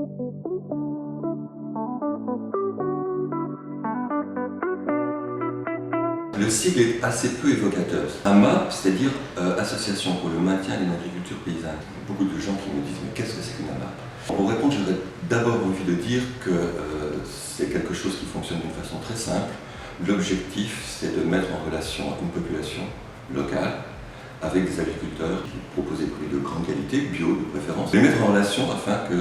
Le sigle est assez peu évocateur. AMAP, c'est-à-dire Association pour le maintien d'une agriculture paysanne. Beaucoup de gens qui me disent mais qu'est-ce que c'est qu'une AMAP? Pour répondre, j'aurais d'abord envie de dire que c'est quelque chose qui fonctionne d'une façon très simple. L'objectif, c'est de mettre en relation une population locale avec des agriculteurs qui proposent des produits de grande qualité, bio de préférence, les mettre en relation afin que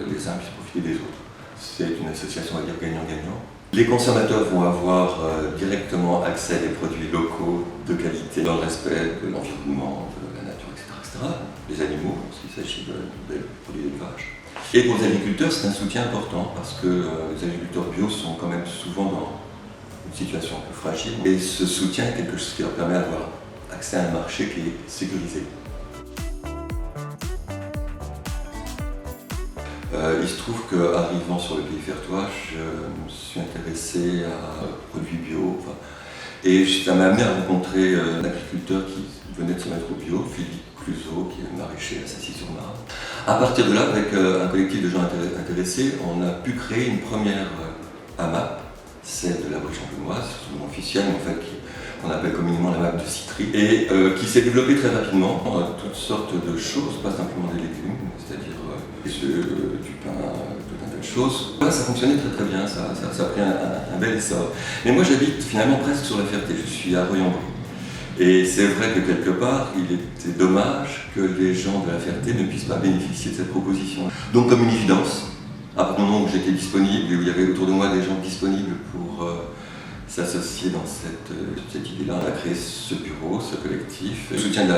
les uns puissent profiter des autres. C'est une association, on va dire, gagnant-gagnant. Les consommateurs vont avoir directement accès à des produits locaux de qualité, dans le respect de l'environnement, de la nature, etc. Les animaux, s'il s'agit de produits d'élevage. Et pour les agriculteurs, c'est un soutien important parce que les agriculteurs bio sont quand même souvent dans une situation plus fragile. Et ce soutien est quelque chose qui leur permet d'avoir accès à un marché qui est sécurisé. Il se trouve qu'arrivant sur le Pays Fertois, je me suis intéressé à produits bio. Et ça m'a amené à rencontrer un agriculteur qui venait de se mettre au bio, Philippe Cluzot, qui est maraîcher à Sacy-sur-Marne. À partir de là, avec un collectif de gens intéressés, on a pu créer une première AMAP, celle de la Brèche champenoise, son nom officiel, en fait, qu'on appelle communément la MAP de Citry, et qui s'est développée très rapidement, toutes sortes de choses, pas simplement des légumes, c'est-à-dire du pain, tout un tas de choses. Voilà, ça fonctionnait très très bien, ça a pris un bel essor. Mais moi j'habite finalement presque sur la Ferté, je suis à Royan-Brie. Et c'est vrai que quelque part, il était dommage que les gens de la Ferté ne puissent pas bénéficier de cette proposition. Donc comme une évidence, à partir du moment où j'étais disponible et où il y avait autour de moi des gens disponibles pour s'associer dans cette idée-là, on a créé ce bureau, ce collectif, le soutien de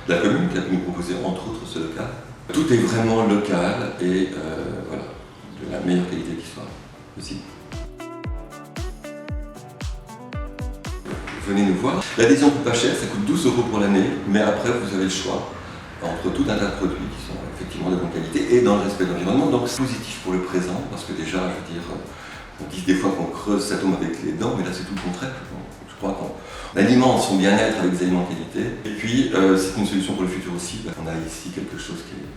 la commune qui a pu nous proposer entre autres ce local. Tout est vraiment local et voilà, de la meilleure qualité qui soit possible. Venez nous voir. L'adhésion coûte pas cher, ça coûte 12 € pour l'année, mais après vous avez le choix entre tout un tas de produits qui sont effectivement de bonne qualité et dans le respect de l'environnement. Donc c'est positif pour le présent, parce que déjà, je veux dire, on dit des fois qu'on creuse sa tombe avec les dents, mais là c'est tout le contraire. Je crois qu'on alimente son bien-être avec des aliments de qualité. Et puis c'est une solution pour le futur aussi. On a ici quelque chose qui est